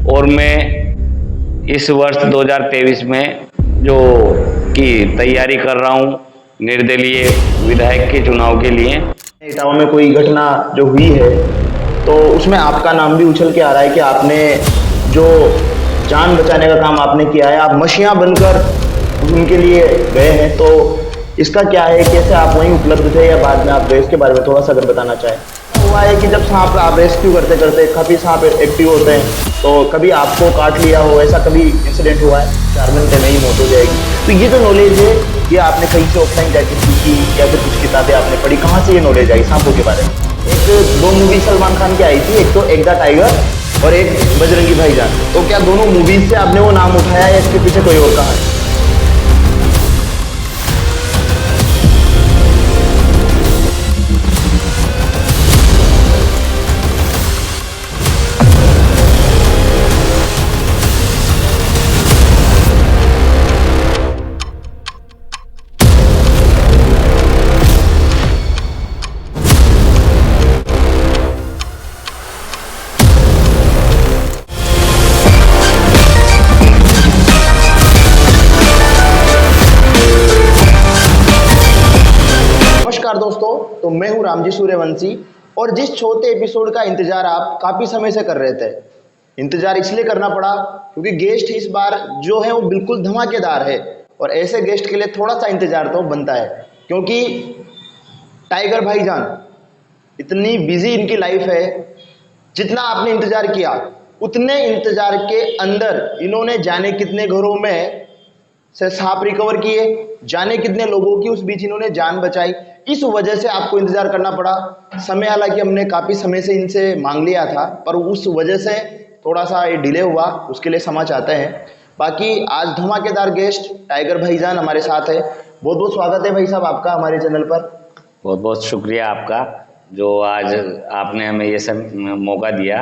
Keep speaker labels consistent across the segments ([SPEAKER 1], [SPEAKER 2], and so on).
[SPEAKER 1] और मैं इस वर्ष 2023 में जो की तैयारी कर रहा हूँ निर्दलीय विधायक के चुनाव के लिए।
[SPEAKER 2] इटावा में कोई घटना जो हुई है तो उसमें आपका नाम भी उछल के आ रहा है कि आपने जो जान बचाने का काम आपने किया है, आप मशीहा बनकर उनके लिए गए हैं, तो इसका क्या है, कैसे आप वहीं उपलब्ध थे या बाद में आप गए, इसके बारे में थोड़ा सा अगर बताना चाहें। हुआ है कि जब सांप आप रेस्क्यू करते करते काफ़ी सांप एक्टिव होते हैं, तो कभी आपको काट लिया हो, ऐसा कभी इंसिडेंट हुआ है? 4 घंटे में ही मौत हो जाएगी। तो ये जो नॉलेज है ये आपने कहीं से ऑफलाइन जाके सीखी या फिर कुछ किताबें आपने पढ़ी, कहाँ से ये नॉलेज आई सांपों के बारे में? एक दो मूवी सलमान खान की आई थी, एक तो एक द टाइगर और एक बजरंगी भाईजान, तो क्या दोनों मूवीज से आपने वो नाम उठाया या इसके पीछे कोई और कहानी? नमस्कार दोस्तों, तो मैं हूं रामजी सूर्यवंशी और जिस चौथे एपिसोड का इंतजार आप काफी समय से कर रहे थे, इंतजार इसलिए करना पड़ा क्योंकि गेस्ट इस बार जो है वो बिल्कुल धमाकेदार है। और ऐसे गेस्ट के लिए थोड़ा सा इंतजार तो बनता है, क्योंकि टाइगर भाईजान इतनी बिजी इनकी लाइफ है, जितना आपने इंतजार किया उतने इंतजार के अंदर इन्होंने जाने कितने घरों में से सांप रिकवर किए, जाने कितने लोगों की उस बीच इन्होंने जान बचाई। इस वजह से आपको इंतजार करना पड़ा। समय हालांकि हमने काफी समय से इनसे मांग लिया था, पर उस वजह से थोड़ा सा ये डिले हुआ, उसके लिए क्षमा चाहते हैं। बाकी आज धमाकेदार गेस्ट टाइगर भाईजान हमारे साथ है। बहुत बहुत स्वागत है भाई साहब आपका हमारे चैनल पर।
[SPEAKER 1] बहुत बहुत शुक्रिया आपका, जो आज आपने हमें ये सब मौका दिया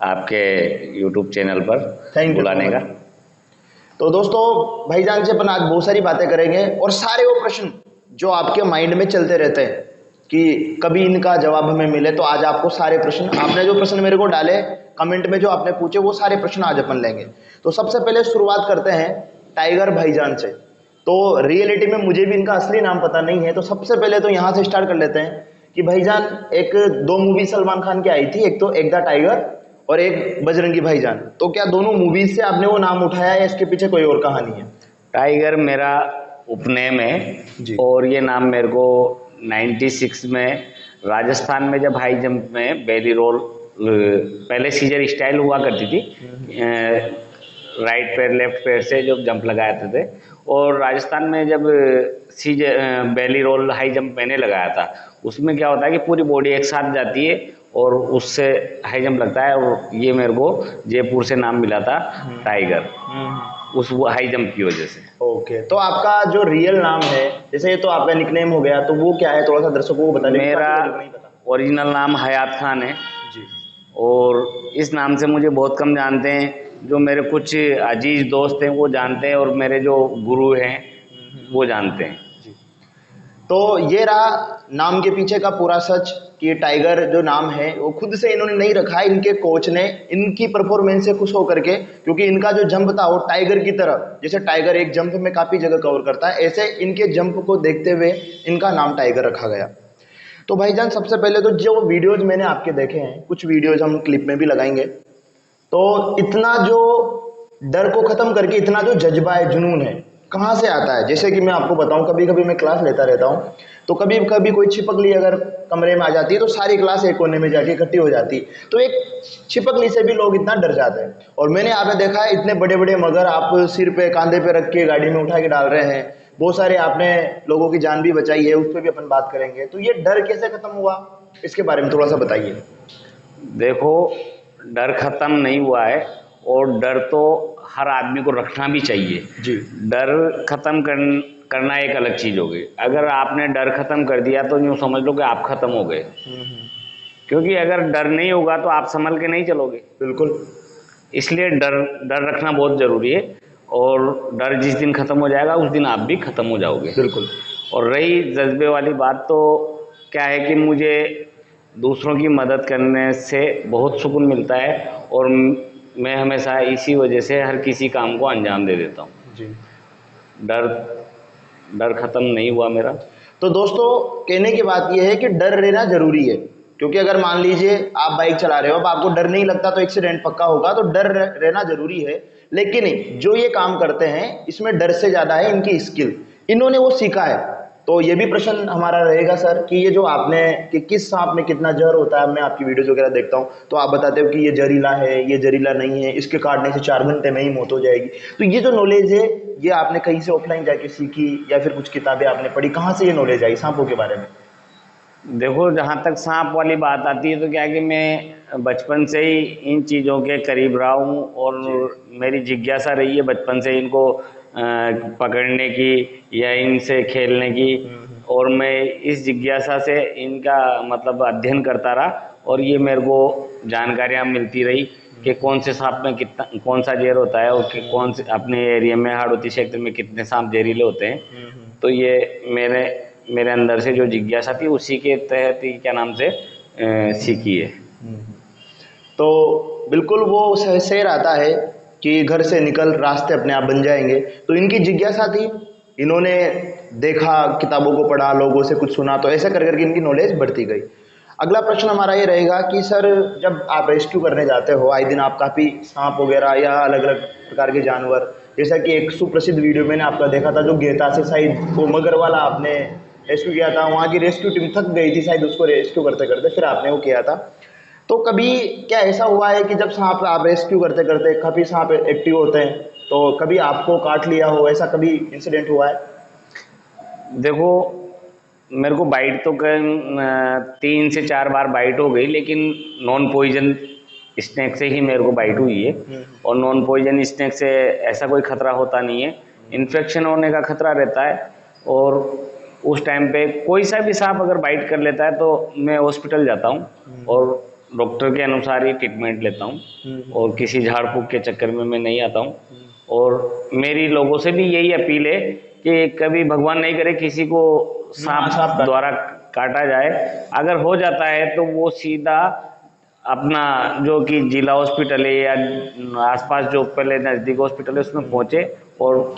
[SPEAKER 1] आपके यूट्यूब चैनल पर
[SPEAKER 2] थैंक यू
[SPEAKER 1] बुलाने का।
[SPEAKER 2] तो दोस्तों, भाईजान से अपन आज बहुत सारी बातें करेंगे और सारे वो प्रश्न जो आपके माइंड में चलते रहते हैं कि कभी इनका जवाब हमें मिले, तो आज आपको सारे प्रश्न, आपने जो प्रश्न मेरे को डाले कमेंट में, जो आपने पूछे, वो सारे प्रश्न आज अपन लेंगे। तो सबसे पहले शुरुआत करते हैं टाइगर भाईजान से। तो रियलिटी में मुझे भी इनका असली नाम पता नहीं है, तो सबसे पहले तो यहाँ से स्टार्ट कर लेते हैं कि भाईजान एक दो मूवी सलमान खान की आई थी, एक तो एक द टाइगर और एक बजरंगी भाईजान, तो क्या दोनों मूवीज से आपने वो नाम उठाया या इसके पीछे कोई और कहानी है?
[SPEAKER 1] टाइगर मेरा उपनेम है
[SPEAKER 2] जी।
[SPEAKER 1] और ये नाम मेरे को 96 में राजस्थान में जब हाई जंप में बेली रोल, पहले सीजर स्टाइल हुआ करती थी, राइट पैर लेफ्ट पैर से जो जंप लगाते थे, और राजस्थान में जब सीजर बेली रोल हाई जंप मैंने लगाया था, उसमें क्या होता है कि पूरी बॉडी एक साथ जाती है और उससे हाई जंप लगता है, और ये मेरे को जयपुर से नाम मिला था टाइगर, उस वो हाई जंप की वजह से।
[SPEAKER 2] ओके, तो आपका जो रियल नाम है, जैसे ये तो आपका निकनेम हो गया, तो वो क्या है, थोड़ा सा दर्शकों को बता दें।
[SPEAKER 1] मेरा
[SPEAKER 2] नहीं पता।
[SPEAKER 1] ओरिजिनल नाम हयात खान है
[SPEAKER 2] जी।
[SPEAKER 1] और इस नाम से मुझे बहुत कम जानते हैं। जो मेरे कुछ अजीज दोस्त हैं वो जानते हैं और मेरे जो गुरु हैं वो जानते हैं।
[SPEAKER 2] जी। तो ये रहा नाम के पीछे का पूरा सच कि ये टाइगर जो नाम है वो खुद से इन्होंने नहीं रखा है, इनके कोच ने इनकी परफॉर्मेंस से खुश होकर के, क्योंकि इनका जो जंप था वो टाइगर की तरह, जैसे टाइगर एक जंप में काफी जगह कवर करता है, ऐसे इनके जंप को देखते हुए इनका नाम टाइगर रखा गया। तो भाईजान सबसे पहले तो जो वीडियोज मैंने आपके देखे हैं, कुछ वीडियोज हम क्लिप में भी लगाएंगे, तो इतना जो डर को खत्म करके इतना जो जज्बा है, जुनून है, कहाँ से आता है? जैसे कि मैं आपको बताऊं, कभी कभी मैं क्लास लेता रहता हूं, तो कभी कभी कोई छिपकली अगर कमरे में आ जाती है तो सारी क्लास एक कोने में जाके इकट्ठी हो जाती है, तो एक छिपकली से भी लोग इतना डर जाते हैं। और मैंने यहाँ पे देखा है इतने बड़े बड़े मगर आप सिर पे कांधे पे रख के गाड़ी में उठा के डाल रहे हैं, बहुत सारे आपने लोगों की जान भी बचाई है, उस पर भी अपन बात करेंगे। तो ये डर कैसे खत्म हुआ, इसके बारे में थोड़ा सा बताइए।
[SPEAKER 1] देखो, डर खत्म नहीं हुआ है और डर तो हर आदमी को रखना भी चाहिए।
[SPEAKER 2] जी।
[SPEAKER 1] डर खत्म करना एक अलग चीज हो गई। अगर आपने डर खत्म कर दिया तो यूँ समझ लो कि आप खत्म हो गए, क्योंकि अगर डर नहीं होगा तो आप संभल के नहीं चलोगे।
[SPEAKER 2] बिल्कुल।
[SPEAKER 1] इसलिए डर डर रखना बहुत जरूरी है, और डर जिस दिन खत्म हो जाएगा उस दिन आप भी खत्म हो जाओगे।
[SPEAKER 2] बिल्कुल।
[SPEAKER 1] और रही जज्बे वाली बात, तो क्या है कि मुझे दूसरों की मदद करने से बहुत सुकून मिलता है, और मैं हमेशा इसी वजह से हर किसी काम को अंजाम दे देता हूँ।
[SPEAKER 2] जी।
[SPEAKER 1] डर डर खत्म नहीं हुआ मेरा।
[SPEAKER 2] तो दोस्तों कहने की बात यह है कि डर रहना जरूरी है, क्योंकि अगर मान लीजिए आप बाइक चला रहे हो, अब आपको डर नहीं लगता तो एक्सीडेंट पक्का होगा, तो डर रहना जरूरी है। लेकिन जो ये काम करते हैं इसमें डर से ज्यादा है इनकी स्किल, इन्होंने वो सीखा है। तो ये भी प्रश्न हमारा रहेगा सर कि ये जो आपने कि किस सांप में कितना जहर होता है, मैं आपकी वीडियोज वगैरह देखता हूँ तो आप बताते हो कि ये जहरीला है, ये जहरीला नहीं है, इसके काटने से 4 घंटे में ही मौत हो जाएगी। तो ये जो नॉलेज है ये आपने कहीं से ऑफलाइन जाके सीखी या फिर कुछ किताबें आपने पढ़ी, कहाँ से ये नॉलेज आई सांपों के बारे में?
[SPEAKER 1] देखो, जहाँ तक सांप वाली बात आती है तो क्या है कि मैं बचपन से ही इन चीज़ों के करीब रहा हूँ और मेरी जिज्ञासा रही है बचपन से इनको पकड़ने की या इनसे खेलने की। और मैं इस जिज्ञासा से इनका मतलब अध्ययन करता रहा और ये मेरे को जानकारियाँ मिलती रही कि कौन से सांप में कितना कौन सा जहर होता है और कि कौन से अपने एरिया में हाड़ौती क्षेत्र में कितने सांप जहरीले होते हैं। तो ये मेरे अंदर से जो जिज्ञासा थी उसी के तहत ही क्या नाम से सीखी है।
[SPEAKER 2] तो बिल्कुल वो शहर आता है कि घर से निकल रास्ते अपने आप बन जाएंगे, तो इनकी जिज्ञासा थी, इन्होंने देखा, किताबों को पढ़ा, लोगों से कुछ सुना, तो ऐसा कर करके इनकी नॉलेज बढ़ती गई। अगला प्रश्न हमारा ये रहेगा कि सर जब आप रेस्क्यू करने जाते हो, आए दिन आप काफ़ी सांप वगैरह या अलग अलग प्रकार के जानवर, जैसा कि एक सुप्रसिद्ध वीडियो मैंने आपका देखा था जो गेता से शायद वो मगर वाला आपने रेस्क्यू किया था, वहाँ की रेस्क्यू टीम थक गई थी शायद उसको रेस्क्यू करते करते, फिर आपने वो किया था। तो कभी क्या ऐसा हुआ है कि जब सांप आप रेस्क्यू करते करते, काफ़ी सांप एक्टिव होते हैं, तो कभी आपको काट लिया हो, ऐसा कभी इंसिडेंट हुआ है?
[SPEAKER 1] देखो, मेरे को बाइट तो 3 से 4 बार बाइट हो गई, लेकिन नॉन पॉइजन स्नेक से ही मेरे को बाइट हुई है। और नॉन पॉइजन स्नेक से ऐसा कोई खतरा होता नहीं है, इन्फेक्शन होने का खतरा रहता है। और उस टाइम पे कोई सा भी सांप अगर बाइट कर लेता है तो मैं हॉस्पिटल जाता हूँ और डॉक्टर के अनुसार ही ट्रीटमेंट लेता हूँ और किसी झाड़ फूक के चक्कर में मैं नहीं आता हूँ। और मेरी लोगों से भी यही अपील है कि कभी भगवान नहीं करे किसी को सांप द्वारा काटा जाए। अगर हो जाता है तो वो सीधा अपना जो कि जिला हॉस्पिटल है या आसपास जो पहले नज़दीक हॉस्पिटल है उसमें पहुँचे और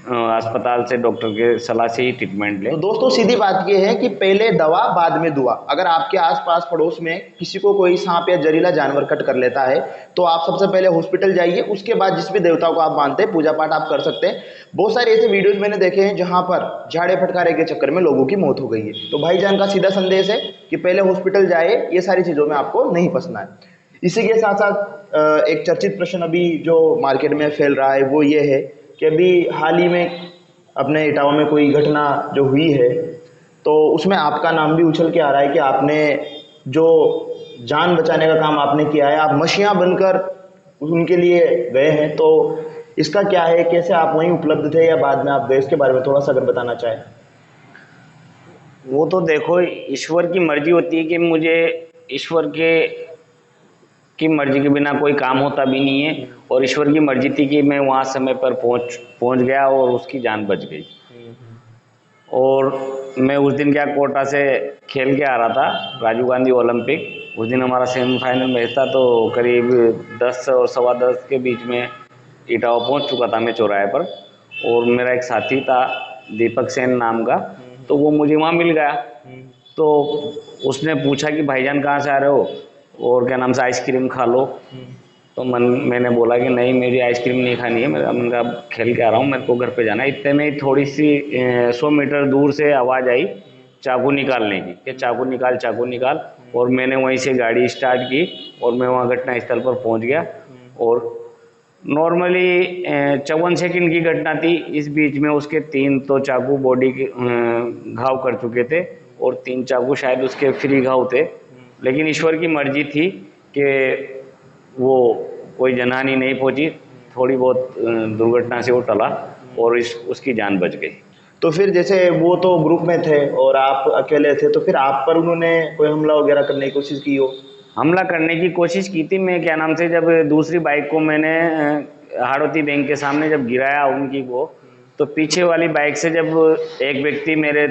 [SPEAKER 1] अस्पताल से डॉक्टर के सलाह से ही ट्रीटमेंट ले।
[SPEAKER 2] तो दोस्तों सीधी बात यह है कि पहले दवा बाद में दुआ। अगर आपके आसपास पड़ोस में किसी को कोई सांप या जहरीला जानवर कट कर लेता है तो आप सबसे पहले हॉस्पिटल जाइए, उसके बाद जिस भी देवता को आप मानते हैं पूजा पाठ आप कर सकते हैं। बहुत सारे ऐसे वीडियोज मैंने देखे हैं जहां पर झाड़े फटकारे के चक्कर में लोगों की मौत हो गई है। तो भाईजान का सीधा संदेश है कि पहले हॉस्पिटल जाए, ये सारी चीजों में आपको नहीं फंसना है। इसी के साथ साथ एक चर्चित प्रश्न अभी जो मार्केट में फैल रहा है वो ये है कि अभी हाल ही में अपने इटावा में कोई घटना जो हुई है तो उसमें आपका नाम भी उछल के आ रहा है कि आपने जो जान बचाने का काम आपने किया है, आप मशीहा बनकर उनके लिए गए हैं, तो इसका क्या है, कैसे आप वहीं उपलब्ध थे या बाद में आप गए, इसके बारे में थोड़ा सा अगर बताना चाहें।
[SPEAKER 1] वो तो देखो, ईश्वर की मर्जी होती है कि मुझे ईश्वर की मर्जी के बिना कोई काम होता भी नहीं है। और ईश्वर की मर्जी थी कि मैं वहाँ समय पर पहुँच गया और उसकी जान बच गई। और मैं उस दिन क्या कोटा से खेल के आ रहा था राजीव गांधी ओलंपिक, उस दिन हमारा सेमीफाइनल मैच था, तो करीब 10 और 10:15 के बीच में इटावा पहुँच चुका था मैं चौराहे पर। और मेरा एक साथी था दीपक सेन नाम का, तो वो मुझे वहाँ मिल गया। तो उसने पूछा कि भाईजान कहाँ से आ रहे हो और क्या नाम से आइसक्रीम खा लो। तो मैंने बोला कि नहीं, मेरी आइसक्रीम नहीं खानी है, मैंने कहा खेल के आ रहा हूँ, मेरे को घर पे जाना है। इतने में थोड़ी सी 100 मीटर दूर से आवाज़ आई चाकू निकालने की कि चाकू निकाल चाकू निकाल। और मैंने वहीं से गाड़ी स्टार्ट की और मैं वहाँ घटनास्थल पर पहुँच गया। और नॉर्मली 54 सेकंड की घटना थी, इस बीच में उसके 3 तो चाकू बॉडी के घाव कर चुके थे और 3 चाकू शायद उसके फ्री घाव थे। लेकिन ईश्वर की मर्जी थी कि वो कोई जनहानि नहीं पहुंची, थोड़ी बहुत दुर्घटना से वो टला और उसकी जान बच गई।
[SPEAKER 2] तो फिर जैसे वो तो ग्रुप में थे और आप अकेले थे, तो फिर आप पर उन्होंने कोई हमला वगैरह करने की कोशिश की हो?
[SPEAKER 1] हमला करने की कोशिश की थी। मैं क्या नाम से जब दूसरी बाइक को मैंने हाड़ौती बैंक के सामने जब गिराया उनकी को, तो पीछे वाली बाइक से जब एक व्यक्ति मेरे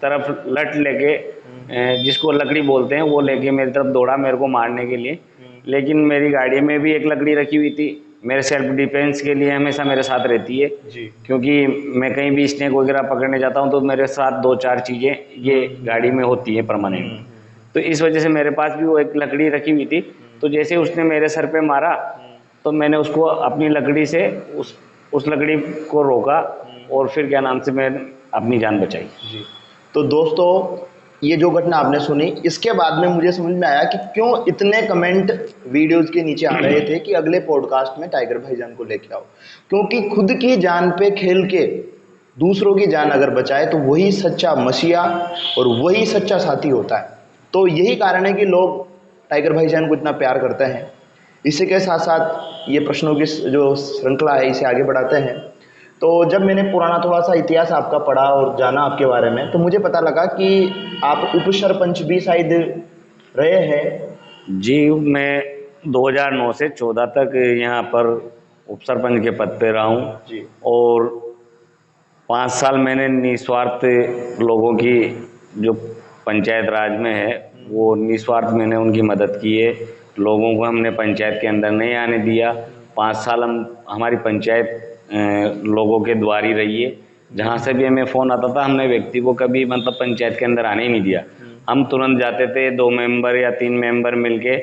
[SPEAKER 1] तरफ लट लेके, जिसको लकड़ी बोलते हैं, वो लेके मेरी तरफ दौड़ा मेरे को मारने के लिए। लेकिन मेरी गाड़ी में भी एक लकड़ी रखी हुई थी, मेरे सेल्फ डिफेंस के लिए हमेशा मेरे साथ रहती है।
[SPEAKER 2] जी।
[SPEAKER 1] क्योंकि मैं कहीं भी स्नेक वगैरह पकड़ने जाता हूँ तो मेरे साथ 2-4 चीज़ें ये गाड़ी में होती हैं परमानेंट। तो इस वजह से मेरे पास भी वो एक लकड़ी रखी हुई थी। तो जैसे उसने मेरे सर पे मारा तो मैंने उसको अपनी लकड़ी से उस लकड़ी को रोका और फिर क्या नाम से मैं अपनी जान बचाई।
[SPEAKER 2] जी। तो दोस्तों, ये जो घटना आपने सुनी, इसके बाद में मुझे समझ में आया कि क्यों इतने कमेंट वीडियोस के नीचे आ रहे थे कि अगले पॉडकास्ट में टाइगर भाईजान को लेके आओ। क्योंकि खुद की जान पे खेल के दूसरों की जान अगर बचाए तो वही सच्चा मसीहा और वही सच्चा साथी होता है। तो यही कारण है कि लोग टाइगर भाईजान को इतना प्यार करते हैं। इसी के साथ साथ ये प्रश्नों की जो श्रृंखला है इसे आगे बढ़ाते हैं। तो जब मैंने पुराना थोड़ा सा इतिहास आपका पढ़ा और जाना आपके बारे में, तो मुझे पता लगा कि आप उप सरपंच भी शायद रहे हैं।
[SPEAKER 1] जी, मैं 2009 से 14 तक यहाँ पर उप सरपंच के पद पे रहा हूँ।
[SPEAKER 2] जी।
[SPEAKER 1] और 5 साल मैंने निस्वार्थ लोगों की जो पंचायत राज में है वो निस्वार्थ मैंने उनकी मदद की है। लोगों को हमने पंचायत के अंदर नहीं आने दिया। 5 साल हमारी पंचायत लोगों के द्वार ही रही है। जहाँ से भी हमें फ़ोन आता था हमने व्यक्ति को कभी मतलब पंचायत के अंदर आने ही नहीं दिया। हम तुरंत जाते थे, 2 मेंबर या 3 मेंबर मिलके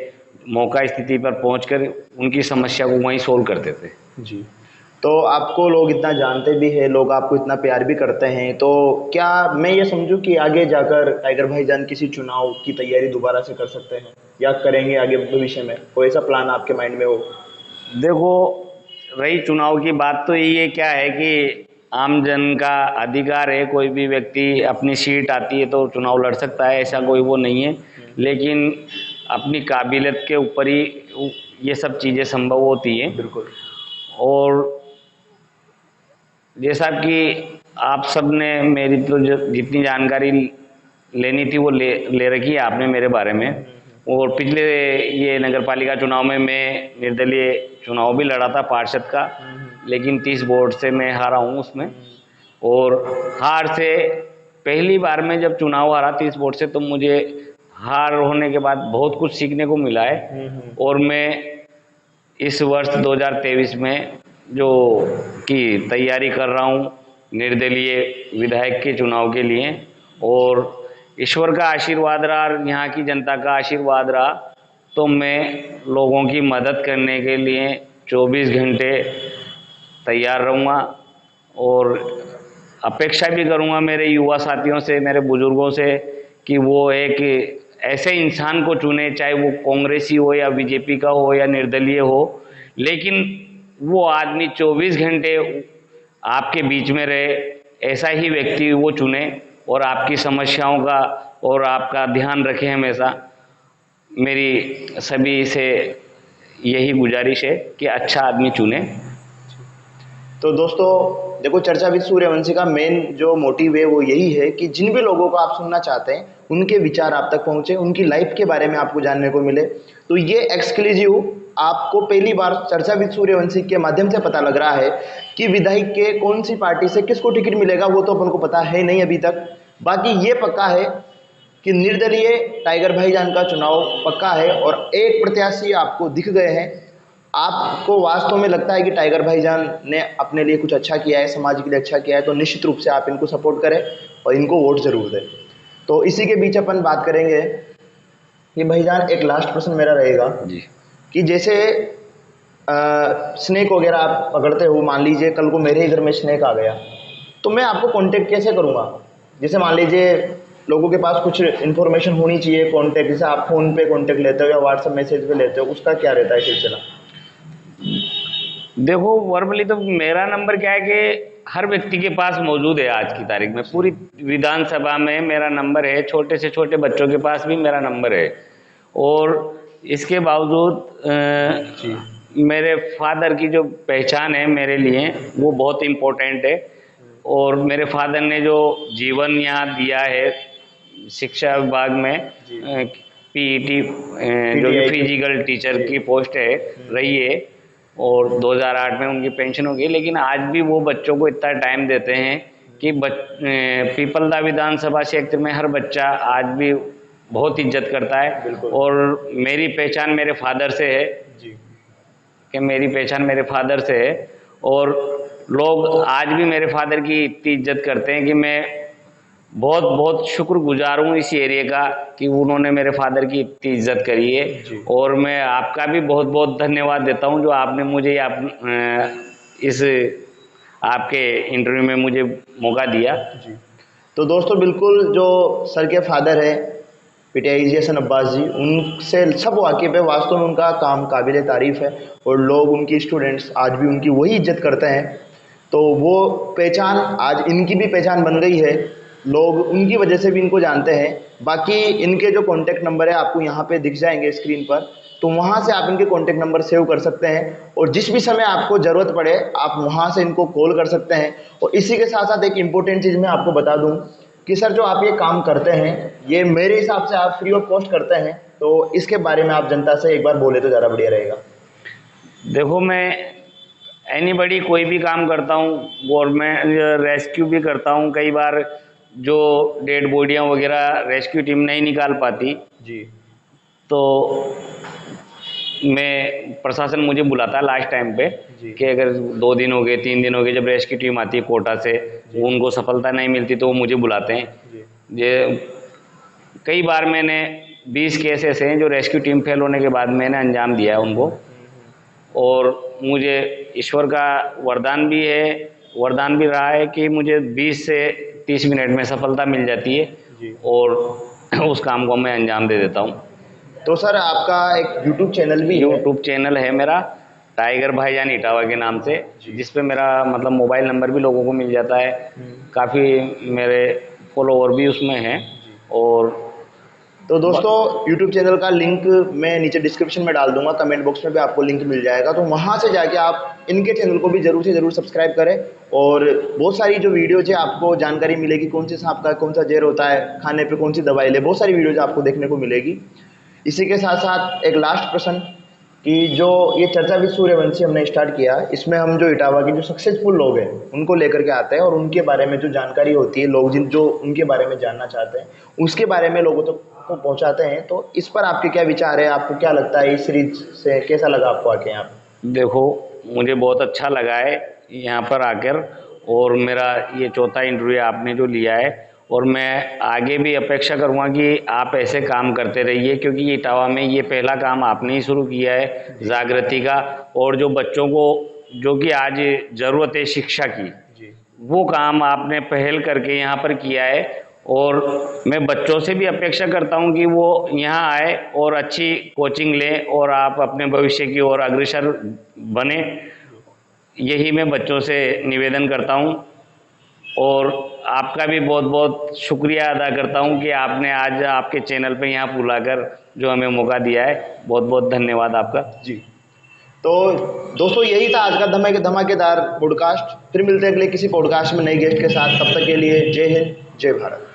[SPEAKER 1] मौका स्थिति पर पहुंचकर उनकी समस्या को वहीं सोल्व करते थे।
[SPEAKER 2] जी। तो आपको लोग इतना जानते भी हैं, लोग आपको इतना प्यार भी करते हैं, तो क्या मैं ये समझूं कि आगे जाकर टाइगर भाईजान किसी चुनाव की तैयारी दोबारा से कर सकते हैं या करेंगे आगे भविष्य में? कोई ऐसा प्लान आपके माइंड में हो?
[SPEAKER 1] देखो, रही चुनाव की बात तो ये क्या है कि आम जन का अधिकार है, कोई भी व्यक्ति अपनी सीट आती है तो चुनाव लड़ सकता है, ऐसा कोई वो नहीं है। लेकिन अपनी काबिलियत के ऊपर ही ये सब चीज़ें संभव होती हैं।
[SPEAKER 2] बिल्कुल।
[SPEAKER 1] और जैसा कि आप सब ने मेरी तो जितनी जानकारी लेनी थी वो ले रखी है आपने मेरे बारे में। और पिछले ये नगर पालिका चुनाव में मैं निर्दलीय चुनाव भी लड़ा था पार्षद का, लेकिन 30 वोट से मैं हारा हूँ उसमें। और हार से पहली बार में जब चुनाव हारा 30 वोट से, तो मुझे हार होने के बाद बहुत कुछ सीखने को मिला है। और मैं इस वर्ष 2023 में जो की तैयारी कर रहा हूँ निर्दलीय विधायक के चुनाव के लिए, और ईश्वर का आशीर्वाद रहा, यहाँ की जनता का आशीर्वाद रहा, तो मैं लोगों की मदद करने के लिए 24 घंटे तैयार रहूँगा। और अपेक्षा भी करूँगा मेरे युवा साथियों से, मेरे बुजुर्गों से, कि वो एक ऐसे इंसान को चुने, चाहे वो कांग्रेसी हो या बीजेपी का हो या निर्दलीय हो, लेकिन वो आदमी 24 घंटे आपके बीच में रहे, ऐसा ही व्यक्ति वो चुने और आपकी समस्याओं का और आपका ध्यान रखे हमेशा। मेरी सभी से यही गुजारिश है कि अच्छा आदमी चुने।
[SPEAKER 2] तो दोस्तों देखो, चर्चा विद सूर्यवंशी का मेन जो मोटिव है वो यही है कि जिन भी लोगों को आप सुनना चाहते हैं उनके विचार आप तक पहुंचे, उनकी लाइफ के बारे में आपको जानने को मिले। तो ये एक्सक्लूसिव आपको पहली बार चर्चा विद सूर्यवंशी के माध्यम से पता लग रहा है कि विधायक के कौन सी पार्टी से किसको टिकट मिलेगा, वो तो अपन को पता है नहीं अभी तक। बाकी ये पक्का है कि निर्दलीय टाइगर भाईजान का चुनाव पक्का है और एक प्रत्याशी आपको दिख गए हैं। आपको वास्तव में लगता है कि टाइगर भाईजान ने अपने लिए कुछ अच्छा किया है, समाज के लिए अच्छा किया है, तो निश्चित रूप से आप इनको सपोर्ट करें और इनको वोट जरूर दें। तो इसी के बीच अपन बात करेंगे कि भाईजान, एक लास्ट प्रश्न मेरा रहेगा
[SPEAKER 1] जी।
[SPEAKER 2] कि जैसे स्नेक वगैरह आप पकड़ते हो, मान लीजिए कल को मेरे ही घर में स्नेक आ गया, तो मैं आपको कांटेक्ट कैसे करूँगा? जैसे मान लीजिए लोगों के पास कुछ इन्फॉर्मेशन होनी चाहिए कांटेक्ट, जैसे आप फ़ोन पे कांटेक्ट लेते हो या व्हाट्सएप मैसेज पे लेते हो, उसका क्या रहता है सिलसिला?
[SPEAKER 1] देखो, वर्बली तो मेरा नंबर क्या है कि हर व्यक्ति के पास मौजूद है। आज की तारीख में पूरी विधानसभा में मेरा नंबर है, छोटे से छोटे बच्चों के पास भी मेरा नंबर है। और इसके बावजूद मेरे फादर की जो पहचान है मेरे लिए वो बहुत इम्पोर्टेंट है। और मेरे फादर ने जो जीवन यहाँ दिया है शिक्षा विभाग में, पीईटी जो कि फिजिकल टीचर की पोस्ट है रही है, और 2008 में उनकी पेंशन हो गई, लेकिन आज भी वो बच्चों को इतना टाइम देते हैं कि पीपलदा विधानसभा क्षेत्र में हर बच्चा आज भी बहुत इज्जत करता है।
[SPEAKER 2] बिल्कुल।
[SPEAKER 1] और मेरी पहचान मेरे फादर से है
[SPEAKER 2] जी।
[SPEAKER 1] कि मेरी पहचान मेरे फादर से है। और लोग आज भी मेरे फादर की इतनी इज्जत करते हैं कि मैं बहुत बहुत शुक्रगुजार हूँ इस एरिया का कि उन्होंने मेरे फादर की इतनी इज्जत करी है।
[SPEAKER 2] जी।
[SPEAKER 1] और मैं आपका भी बहुत बहुत धन्यवाद देता हूँ जो आपने मुझे इस आपके इंटरव्यू में मुझे मौका दिया।
[SPEAKER 2] जी। तो दोस्तों बिल्कुल जो सर के फादर है पीटीआई हसन अब्बास जी, उनसे सब वाकिफ़ है। वास्तव में उनका काम काबिल तारीफ़ है और लोग उनकी स्टूडेंट्स आज भी उनकी वही इज्जत करते हैं। तो वो पहचान आज इनकी भी पहचान बन गई है, लोग उनकी वजह से भी इनको जानते हैं। बाकी इनके जो कॉन्टैक्ट नंबर है आपको यहाँ पे दिख जाएंगे स्क्रीन पर, तो वहाँ से आप इनके कॉन्टैक्ट नंबर सेव कर सकते हैं और जिस भी समय आपको ज़रूरत पड़े आप वहाँ से इनको कॉल कर सकते हैं। और इसी के साथ साथ एक इम्पोर्टेंट चीज़ मैं आपको बता दूँ कि सर जो आप ये काम करते हैं ये मेरे हिसाब से आप फ्री ऑफ कॉस्ट करते हैं, तो इसके बारे में आप जनता से एक बार बोले तो ज़्यादा बढ़िया रहेगा।
[SPEAKER 1] देखो, मैं एनीबडी कोई भी काम करता हूँ, गवर्नमेंट रेस्क्यू भी करता हूँ। कई बार जो डेड बॉडियाँ वगैरह रेस्क्यू टीम नहीं निकाल पाती
[SPEAKER 2] जी।
[SPEAKER 1] तो मैं प्रशासन मुझे बुलाता है लास्ट टाइम पे
[SPEAKER 2] जी।
[SPEAKER 1] कि अगर 2 दिन हो गए 3 दिन हो गए, जब रेस्क्यू टीम आती है कोटा से,
[SPEAKER 2] जी।
[SPEAKER 1] उनको सफलता नहीं मिलती तो वो मुझे बुलाते हैं।
[SPEAKER 2] जी।
[SPEAKER 1] ये कई बार मैंने 20 केस ऐसे हैं जो रेस्क्यू टीम फेल होने के बाद मैंने अंजाम दिया है उनको। और मुझे ईश्वर का वरदान भी रहा है कि मुझे 20 से 30 मिनट में सफलता मिल जाती है
[SPEAKER 2] जी।
[SPEAKER 1] और उस काम को मैं अंजाम दे देता हूँ।
[SPEAKER 2] तो सर आपका एक यूट्यूब चैनल भी है?
[SPEAKER 1] यूट्यूब चैनल है मेरा टाइगर भाईजान इटावा के नाम से, जिस पे मेरा मतलब मोबाइल नंबर भी लोगों को मिल जाता है। काफ़ी मेरे फॉलोवर भी उसमें हैं। और
[SPEAKER 2] तो दोस्तों यूट्यूब चैनल का लिंक मैं नीचे डिस्क्रिप्शन में डाल दूंगा, कमेंट बॉक्स में भी आपको लिंक मिल जाएगा, तो वहाँ से जाके आप इनके चैनल को भी ज़रूर से ज़रूर सब्सक्राइब करें। और बहुत सारी जो वीडियोज है आपको जानकारी मिलेगी, कौन से सांप का कौन सा जहर होता है, खाने पे कौन सी दवाई ले, बहुत सारी वीडियोज आपको देखने को मिलेगी। इसी के साथ साथ एक लास्ट प्रश्न कि जो ये चर्चा विद सूर्यवंशी हमने स्टार्ट किया, इसमें हम जो इटावा के जो सक्सेसफुल लोग हैं उनको लेकर के आते हैं और उनके बारे में जो जानकारी होती है, लोग जिन जो उनके बारे में जानना चाहते हैं उसके बारे में लोगों तक को पहुंचाते हैं। तो इस पर आपके क्या विचार है, आपको क्या लगता है इस सीरीज से कैसा लगा आपको आके यहाँ पे?
[SPEAKER 1] देखो, मुझे बहुत अच्छा लगा है यहाँ पर आकर, और मेरा ये चौथा इंटरव्यू आपने जो लिया है, और मैं आगे भी अपेक्षा करूँगा कि आप ऐसे काम करते रहिए, क्योंकि ये इटावा में ये पहला काम आपने ही शुरू किया है जागृति का। और जो बच्चों को जो कि आज ज़रूरत है शिक्षा की,
[SPEAKER 2] जी।
[SPEAKER 1] वो काम आपने पहल करके यहाँ पर किया है। और मैं बच्चों से भी अपेक्षा करता हूँ कि वो यहाँ आए और अच्छी कोचिंग लें और आप अपने भविष्य की ओर अग्रसर बने, यही मैं बच्चों से निवेदन करता हूँ। और आपका भी बहुत बहुत शुक्रिया अदा करता हूँ कि आपने आज आपके चैनल पे यहाँ बुलाकर जो हमें मौका दिया है। बहुत बहुत धन्यवाद आपका।
[SPEAKER 2] जी। तो दोस्तों यही था आज का धमाकेदार पॉडकास्ट। फिर मिलते हैं अगले किसी पॉडकास्ट में नए गेस्ट के साथ, तब तक के लिए जय हिंद जय भारत।